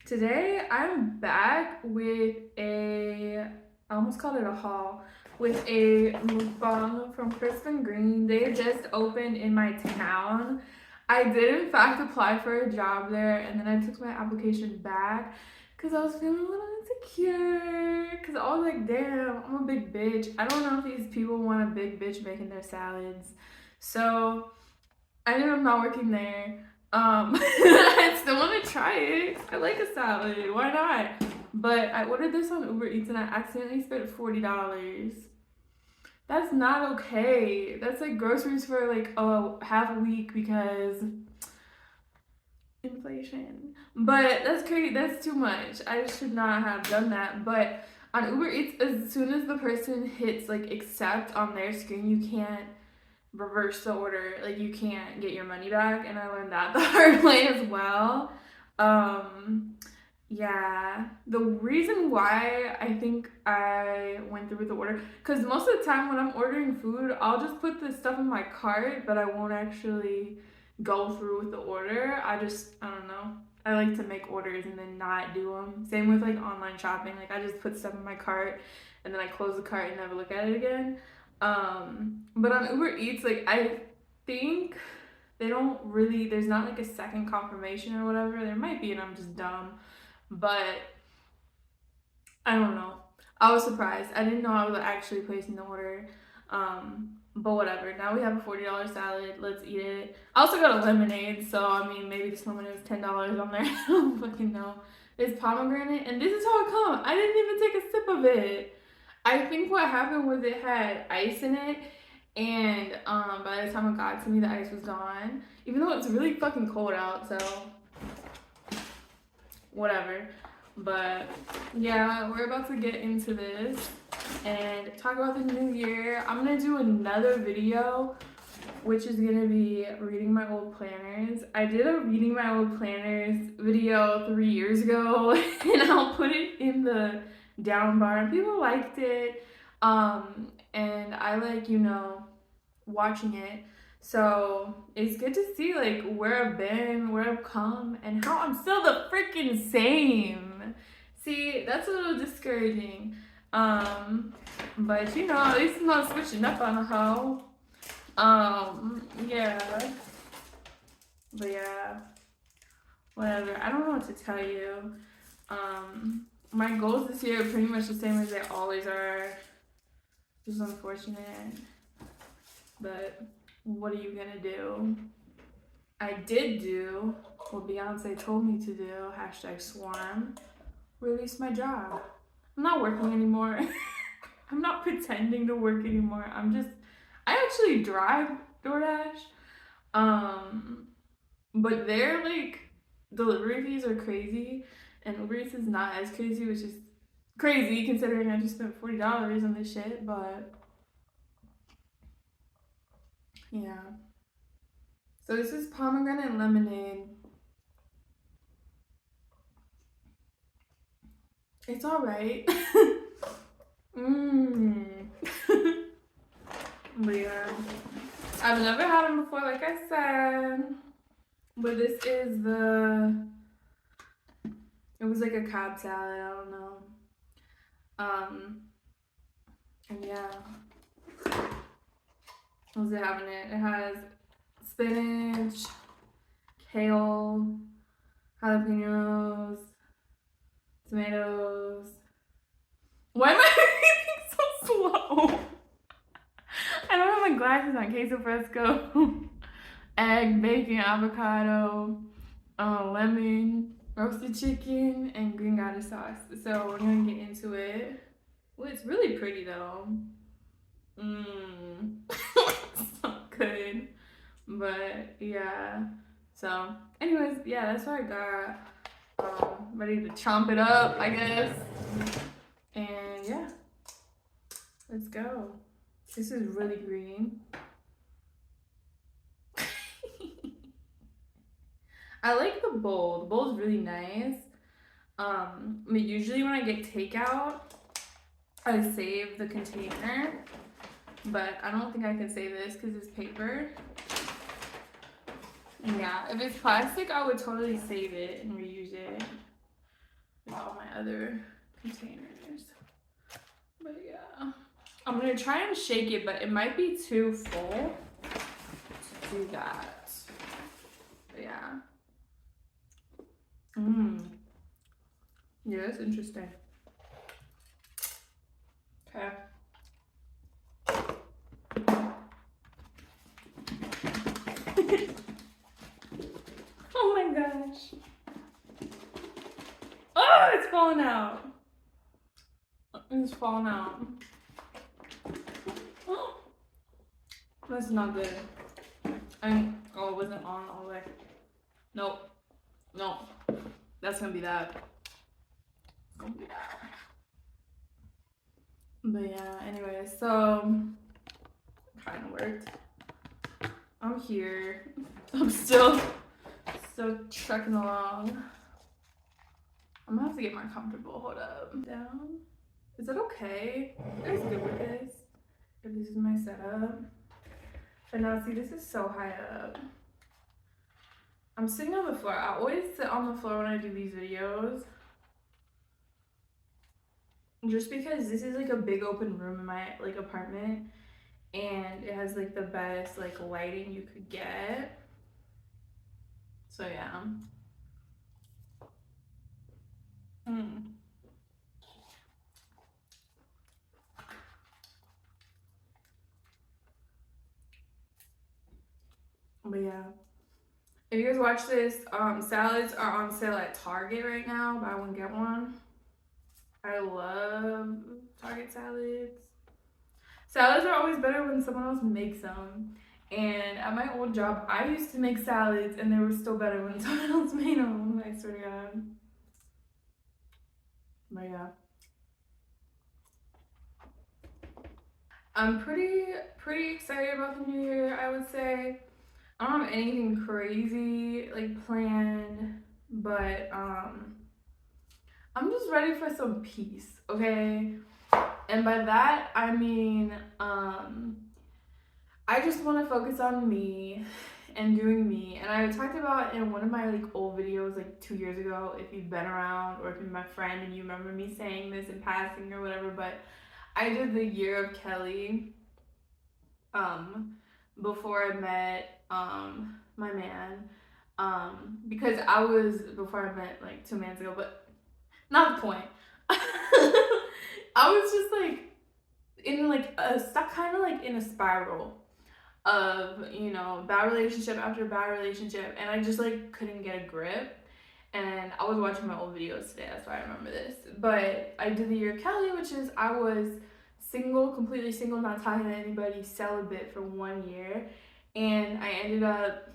Today I'm back with I almost called it a haul, with a mukbang from Crisp and Green. They just opened in my town. I did in fact apply for a job there, and then I took my application back because I was feeling a little insecure because I was like, damn, I'm a big bitch. I don't know if these people want a big bitch making their salads. So I ended up not working there. I still want to try it. I like a salad. Why not? But I ordered this on Uber Eats and I accidentally spent $40. That's not okay. That's like groceries for like a half a week because inflation. But that's crazy. That's too much. I should not have done that. But on Uber Eats, as soon as the person hits like accept on their screen, you can't reverse the order. Like you can't get your money back, and I learned that the hard way as well. um yeah, the reason why I think I went through with the order, because most of the time when I'm ordering food, I'll just put the stuff in my cart, but I won't actually go through with the order. I don't know, I like to make orders and then not do them. Same with like online shopping, like I just put stuff in my cart and then I close the cart and never look at it again. But on Uber Eats, like I think they don't really, there's not like a second confirmation or whatever. There might be, and I'm just dumb, but I don't know. I was surprised. I didn't know I was actually placing the order. But whatever. Now we have a $40 salad. Let's eat it. I also got a lemonade, so I mean, maybe this lemonade is $10 on there. I don't fucking know. It's pomegranate, and this is how it comes. I didn't even take a sip of it. I think what happened was it had ice in it, and by the time it got to me, the ice was gone. Even though it's really fucking cold out, so whatever. But yeah, we're about to get into this and talk about the new year. I'm gonna do another video, which is gonna be reading my old planners. I did a reading my old planners video 3 years ago, and I'll put it in the down bar, and people liked it. And I like, watching it. So it's good to see like where I've been, where I've come, and how I'm still the freaking same. See, that's a little discouraging. But at least I'm not switching up on a hoe. Yeah. But yeah, whatever. I don't know what to tell you. My goals this year are pretty much the same as they always are. Just unfortunate. But what are you gonna do? I did do what Beyonce told me to do. #swarm. Release my job. I'm not working anymore. I'm not pretending to work anymore. I actually drive DoorDash. But their like delivery fees are crazy, and Uber Eats is not as crazy, which is crazy considering I just spent $40 on this shit. But yeah. So this is pomegranate lemonade. It's alright. But yeah, I've never had them before, like I said. But this is it was like a Cobb salad, I don't know. And yeah. What's it having it? It has spinach, kale, jalapenos, tomatoes. Why am I reading so slow? I don't have my glasses on. Queso fresco, egg, bacon, avocado, lemon, roasted chicken, and green goddess sauce. So we're gonna get into it. Well, it's really pretty though. So good. But yeah. So anyways, yeah, that's what I got. Ready to chomp it up, I guess. And yeah, let's go. This is really green. I like the bowl. The bowl's really nice. But usually when I get takeout, I save the container. But I don't think I can save this because it's paper. Yeah, if it's plastic, I would totally save it and reuse it. other containers. But yeah, I'm gonna try and shake it, but it might be too full to do that. But yeah. Yeah, that's interesting. Okay. Oh my gosh. Oh, it's falling out. It's falling out. Oh, that's not good. Oh, it wasn't on all the way. Nope. Nope. That's gonna be that. It's gonna be that. But yeah, anyway, so kind of worked. I'm here. I'm still trucking along. I'm gonna have to get more comfortable. Hold up. Down. Is that okay? You guys good with this? If this is my setup. But now see, this is so high up. I'm sitting on the floor. I always sit on the floor when I do these videos. Just because this is like a big open room in my like apartment, and it has like the best like lighting you could get. So yeah. But yeah. If you guys watch this, salads are on sale at Target right now. Buy one, get one. I love Target salads. Salads are always better when someone else makes them. And at my old job, I used to make salads and they were still better when someone else made them. I swear to God. But yeah. I'm pretty excited about the new year, I would say. I don't have anything crazy like planned, but I'm just ready for some peace, okay? And by that I mean I just want to focus on me and doing me. And I talked about in one of my like old videos like 2 years ago, if you've been around or if you're my friend and you remember me saying this in passing or whatever, but I did the year of Kelly before I met my man, because I was, before I met like 2 months ago, but not the point. I was just like in like a stuck kind of like in a spiral of, you know, bad relationship after bad relationship, and I just like couldn't get a grip. And I was watching my old videos today, that's why I remember this. But I did the year of Kelly, which is I was single, completely single, not talking to anybody, celibate for 1 year, and I ended up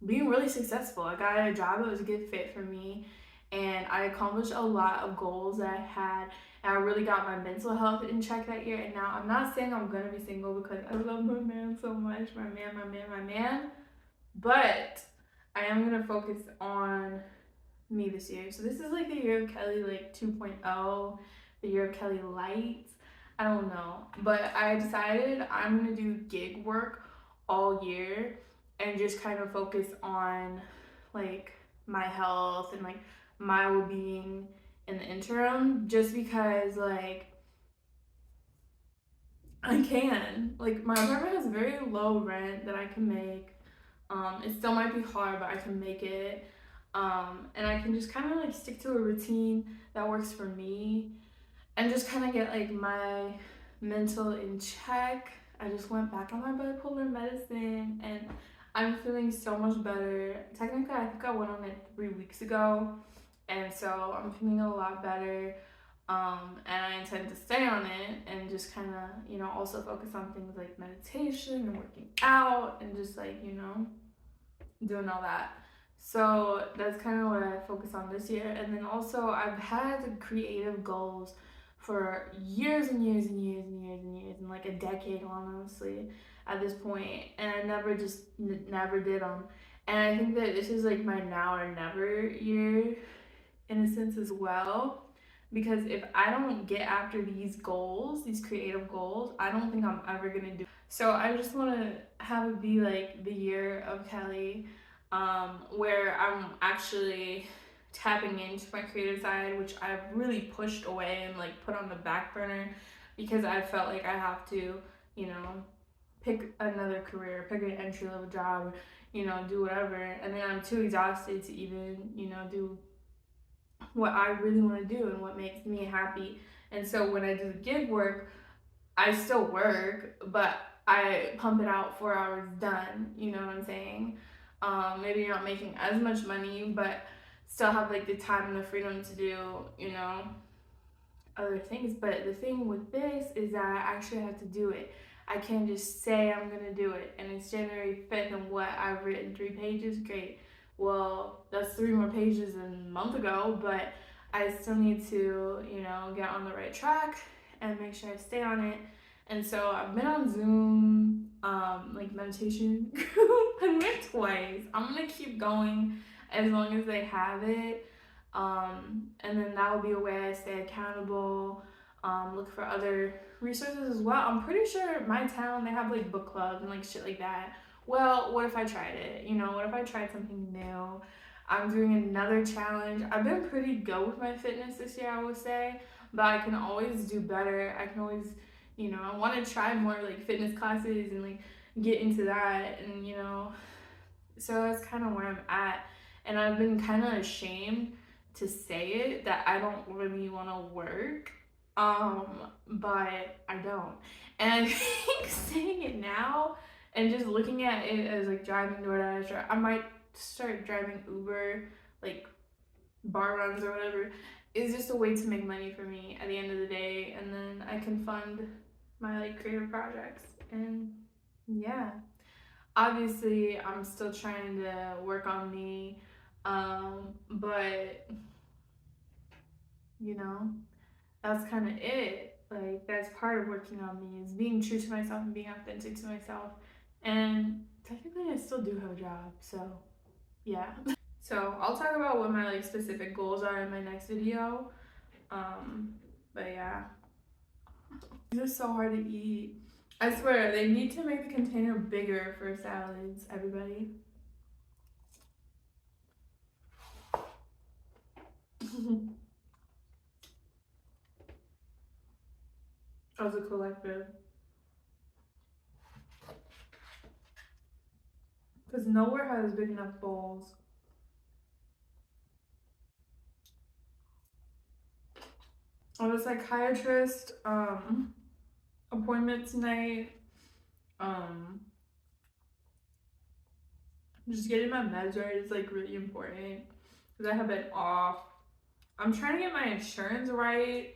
being really successful. I got a job that was a good fit for me, and I accomplished a lot of goals that I had, and I really got my mental health in check that year. And now I'm not saying I'm gonna be single because I love my man so much, my man, but I am gonna focus on me this year. So this is like the year of Kelly like 2.0, the year of Kelly light. I don't know, but I decided I'm gonna do gig work all year and just kind of focus on like my health and like my well-being in the interim, just because like I can. Like my apartment has very low rent that I can make. It still might be hard, but I can make it. And I can just kind of like stick to a routine that works for me and just kind of get like my mental in check. I just went back on my bipolar medicine and I'm feeling so much better. Technically, I think I went on it 3 weeks ago, and so I'm feeling a lot better. And I intend to stay on it and just kind of, you know, also focus on things like meditation and working out and just like, you know, doing all that. So that's kind of what I focus on this year. And then also I've had creative goals for years and years and years and years and years and like a decade, honestly, at this point, and I never did them. And I think that this is like my now or never year in a sense as well, because if I don't get after these goals, these creative goals, I don't think I'm ever gonna do. So I just want to have it be like the year of Kelly, where I'm actually tapping into my creative side, which I've really pushed away and like put on the back burner because I felt like I have to, you know, pick another career, pick an entry level job, you know, do whatever. And then I'm too exhausted to even, you know, do what I really want to do and what makes me happy. And so when I do the gig work, I still work, but I pump it out 4 hours done. You know what I'm saying? Maybe you're not making as much money, but still have like the time and the freedom to do, you know, other things. But the thing with this is that I actually have to do it. I can't just say I'm gonna do it, and it's January 5th, and what I've written 3 pages. Great. Well, that's 3 more pages than a month ago, but I still need to, you know, get on the right track and make sure I stay on it. And so I've been on Zoom, like meditation group. I went twice. I'm gonna keep going as long as they have it. And then that will be a way I stay accountable. Look for other resources as well. I'm pretty sure my town they have like book clubs and like shit like that. Well, what if I tried it? You know, what if I tried something new? I'm doing another challenge. I've been pretty good with my fitness this year, I would say, but I can always do better. I can always, you know, I want to try more like fitness classes and like get into that, and you know, so that's kind of where I'm at. And I've been kind of ashamed to say it that I don't really want to work. But I don't. And I think saying it now and just looking at it as like driving DoorDash, or I might start driving Uber, like bar runs or whatever, is just a way to make money for me at the end of the day. And then I can fund my like creative projects. And yeah, obviously I'm still trying to work on me, but you know, that's kind of it. Like that's part of working on me is being true to myself and being authentic to myself. And technically I still do have a job, so yeah. So I'll talk about what my like specific goals are in my next video. But yeah, it's just so hard to eat. I swear they need to make the container bigger for salads, everybody. As a collective, because nowhere has big enough bowls. I have a psychiatrist appointment tonight. Um, just getting my meds right is like really important because I have been off. I'm trying to get my insurance right.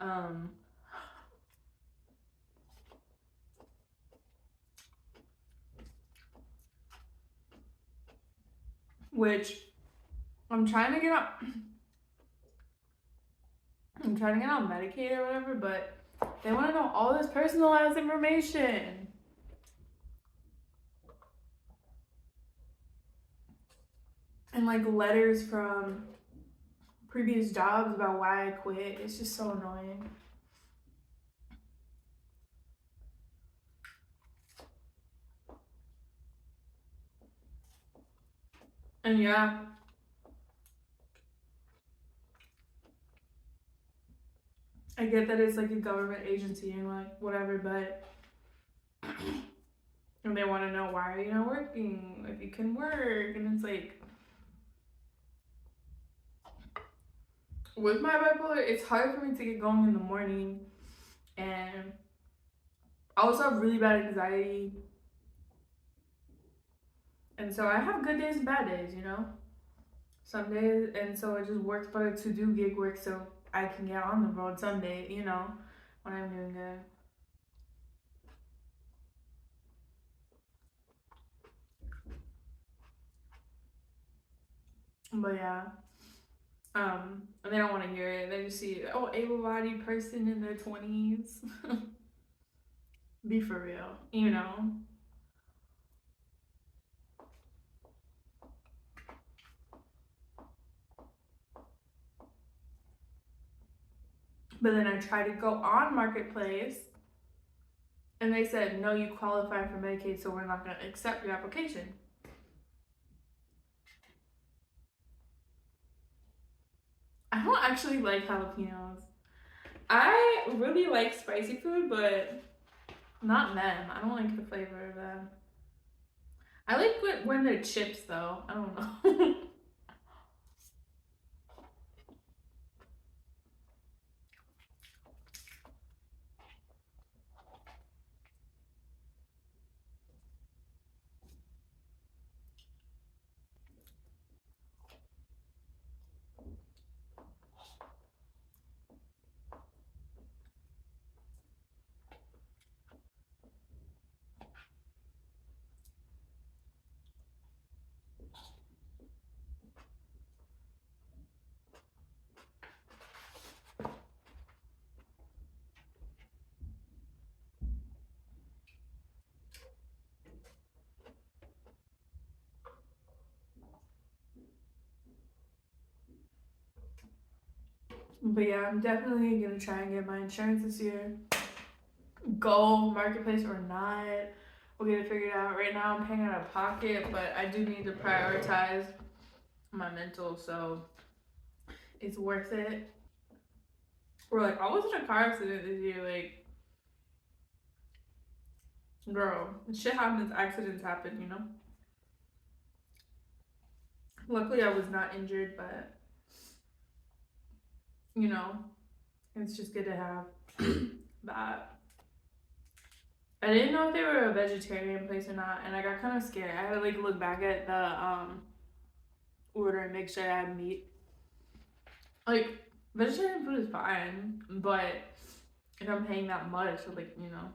Um, which I'm trying to get on. I'm trying to get on Medicaid or whatever, but they want to know all this personalized information. And like letters from previous jobs about why I quit. It's just so annoying. And yeah, I get that it's like a government agency and like whatever, but and they want to know why are you not working if you can work, and it's like with my bipolar, it's hard for me to get going in the morning, and I also have really bad anxiety, and so I have good days and bad days, you know. Some days, and so it just works better to do gig work so I can get on the road someday, you know, when I'm doing good. But yeah, and they don't want to hear it. They just see, oh, able-bodied person in their 20s. Be for real, you know. But then I tried to go on Marketplace, and they said, no, you qualify for Medicaid, so we're not going to accept your application. don't actually like jalapenos. I really like spicy food, but not them. I don't like the flavor of them. I like when they're chips, though. I don't know. But yeah, I'm definitely gonna try and get my insurance this year. Go marketplace or not, we'll get it figured out. Right now, I'm paying out of pocket, but I do need to prioritize my mental, so it's worth it. Or like, I was in a car accident this year. Like, girl, shit happens. Accidents happen, you know. Luckily, I was not injured, but you know, it's just good to have that. I didn't know if they were a vegetarian place or not, and I got kind of scared. I had to like look back at the order and make sure I had meat. Like, vegetarian food is fine, but if I'm paying that much, so like, you know,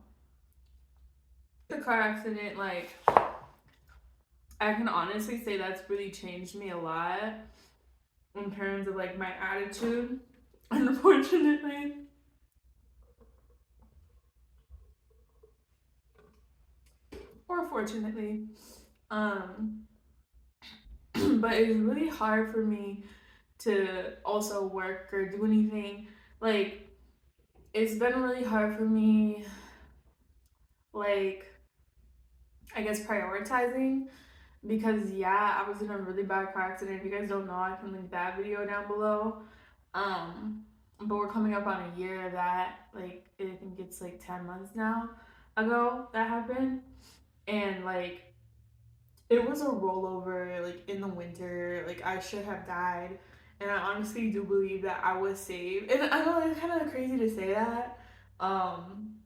the car accident, like, I can honestly say that's really changed me a lot in terms of like my attitude. Unfortunately, or fortunately, um, but it's really hard for me to also work or do anything. Like, it's been really hard for me, like, I guess prioritizing, because yeah, I was in a really bad car accident. If you guys don't know, I can link that video down below. Um, but we're coming up on a year of that. Like, I think it's like 10 months now ago that happened. And like, it was a rollover, like in the winter. Like, I should have died. And I honestly do believe that I was saved. And I know it's kind of crazy to say that. And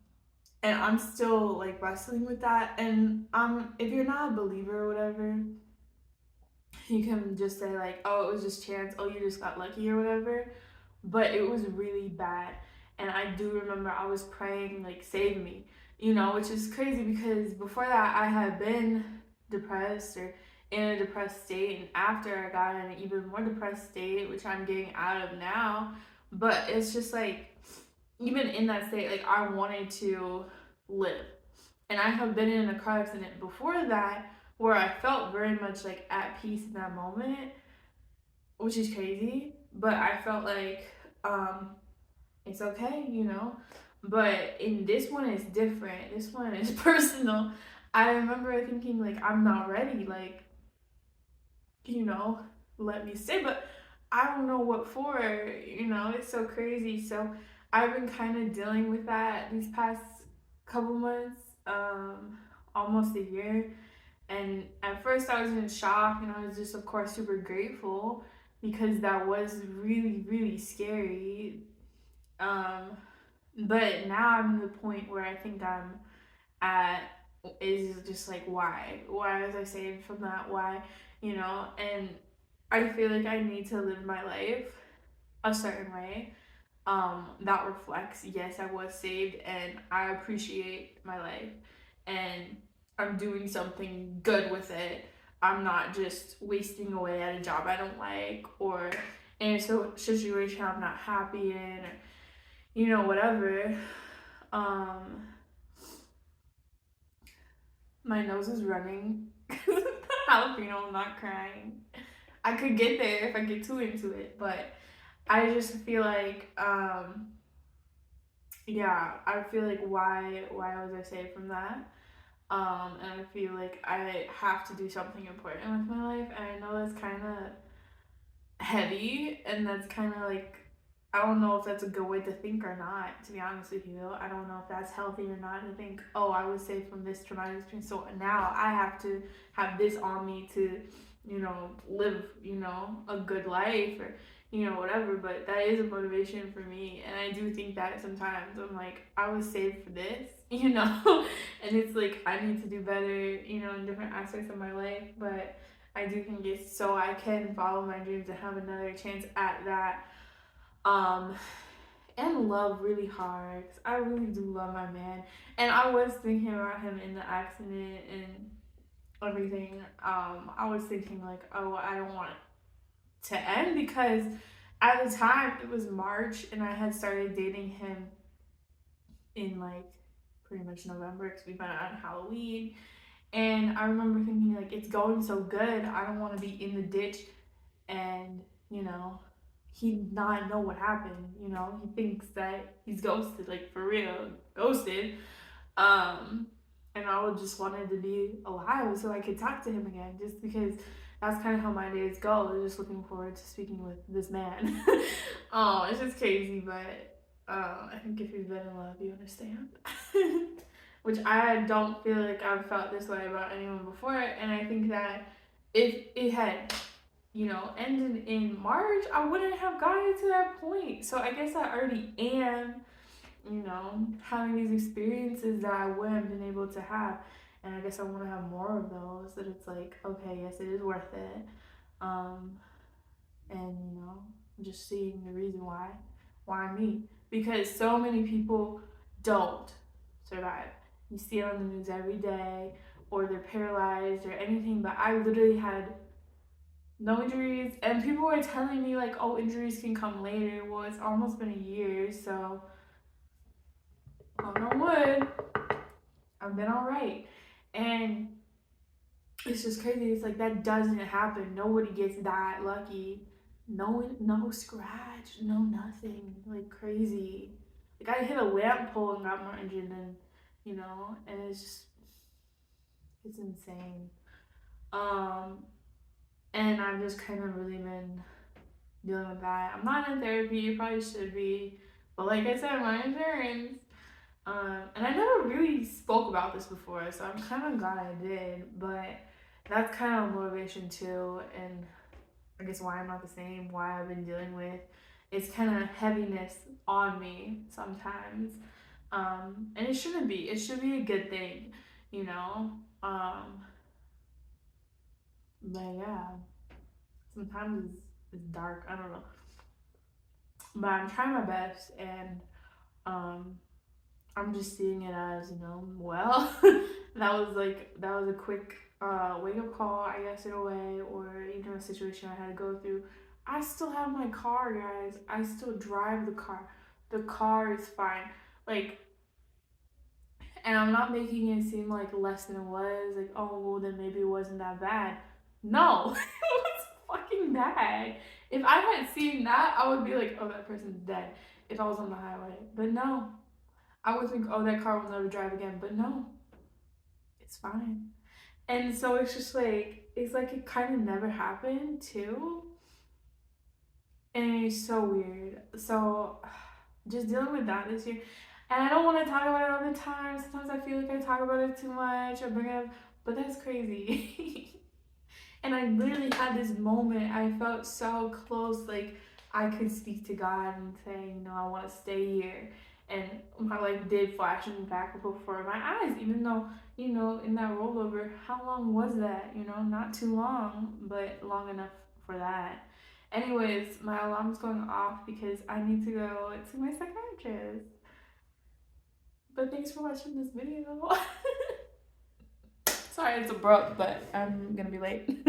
I'm still like wrestling with that. And if you're not a believer or whatever, you can just say like, oh, it was just chance, oh, you just got lucky or whatever. But it was really bad. And I do remember I was praying like, save me, you know, which is crazy because before that I had been depressed or in a depressed state, and after I got in an even more depressed state, which I'm getting out of now. But it's just like, even in that state, like, I wanted to live. And I have been in a car accident before that where I felt very much like at peace in that moment, which is crazy. But I felt like it's okay, you know. But in this one, it's different. This one is personal. I remember thinking like, I'm not ready. Like, you know, let me stay. But I don't know what for, you know, it's so crazy. So I've been kind of dealing with that these past couple months, almost a year. And at first I was in shock, and I was just, of course, super grateful because that was really, really scary. Um, but now I'm in the point where I think I'm at is just like, why was I saved from that, why, you know. And I feel like I need to live my life a certain way, that reflects, yes, I was saved and I appreciate my life and I'm doing something good with it. I'm not just wasting away at a job I don't like, or in a situation I'm not happy in, or, you know, whatever. um my nose is running. Jalapeno, I'm not crying. I could get there if I get too into it, but I just feel like, yeah, I feel like, why was I saved from that? And I feel like I have to do something important with my life, and I know that's kind of heavy, and that's kind of like, I don't know if that's a good way to think or not, to be honest with you. I don't know if that's healthy or not to think, oh, I was saved from this traumatic experience, so now I have to have this on me to, live, a good life, or, whatever. But that is a motivation for me. And I do think that sometimes I'm like, I was saved for this, and it's like, I need to do better, in different aspects of my life. But I do think it's so I can follow my dreams and have another chance at that. Um, and love really hard. 'Cause I really do love my man. And I was thinking about him in the accident and everything. I was thinking like, oh, I don't want it to end, because at the time it was March and I had started dating him in like pretty much November, because we met on Halloween. And I remember thinking like, it's going so good. I don't want to be in the ditch and, he not know what happened. He thinks that he's ghosted, like for real, ghosted. And I would just wanted to be alive so I could talk to him again, just because that's kind of how my days go. I'm just looking forward to speaking with this man. Oh, it's just crazy, but I think if you've been in love, you understand. Which I don't feel like I've felt this way about anyone before, and I think that if it had, ended in March, I wouldn't have gotten to that point. So I guess I already am, having these experiences that I wouldn't have been able to have. And I guess I want to have more of those, that it's like, okay, yes, it is worth it. Um, and, just seeing the reason why me? Because so many people don't survive. You see it on the news every day, or they're paralyzed or anything, but I literally had no injuries, and people were telling me like, oh, injuries can come later. Well, it's almost been a year, so knock on wood, I've been all right. And it's just crazy. It's like, that doesn't happen. Nobody gets that lucky. No scratch, no nothing. Like, crazy. Like, I hit a lamp pole and got more injured than, and it's insane. Um, and I've just kind of really been dealing with that. I'm not in therapy. You probably should be, but like I said, my insurance. And I never really spoke about this before, so I'm kind of glad I did. But that's kind of motivation too, and I guess why I'm not the same. Why I've been dealing with it's kind of heaviness on me sometimes, and it shouldn't be. It should be a good thing, you know. But yeah, sometimes it's dark. I don't know, but I'm trying my best, and um, I'm just seeing it as, well, that was a quick wake up call, I guess, in a way, or a situation I had to go through. I still have my car, guys. I still drive the car. The car is fine. Like, and I'm not making it seem like less than it was. Like, oh, well, then maybe it wasn't that bad. No, it was fucking bad. If I had seen that, I would be like, oh, that person's dead, if I was on the highway. But no, I would think, oh, that car will never drive again. But no, it's fine. And so it's like it kind of never happened too. And it's so weird. So just dealing with that this year. And I don't want to talk about it all the time. Sometimes I feel like I talk about it too much. I bring it up, but that's crazy. And I literally had this moment. I felt so close, like I could speak to God and say, I want to stay here. And my life did flash back before my eyes, even though, in that rollover, how long was that? Not too long, but long enough for that. Anyways, my alarm's going off because I need to go to my psychiatrist. But thanks for watching this video. Sorry it's abrupt, but I'm gonna be late.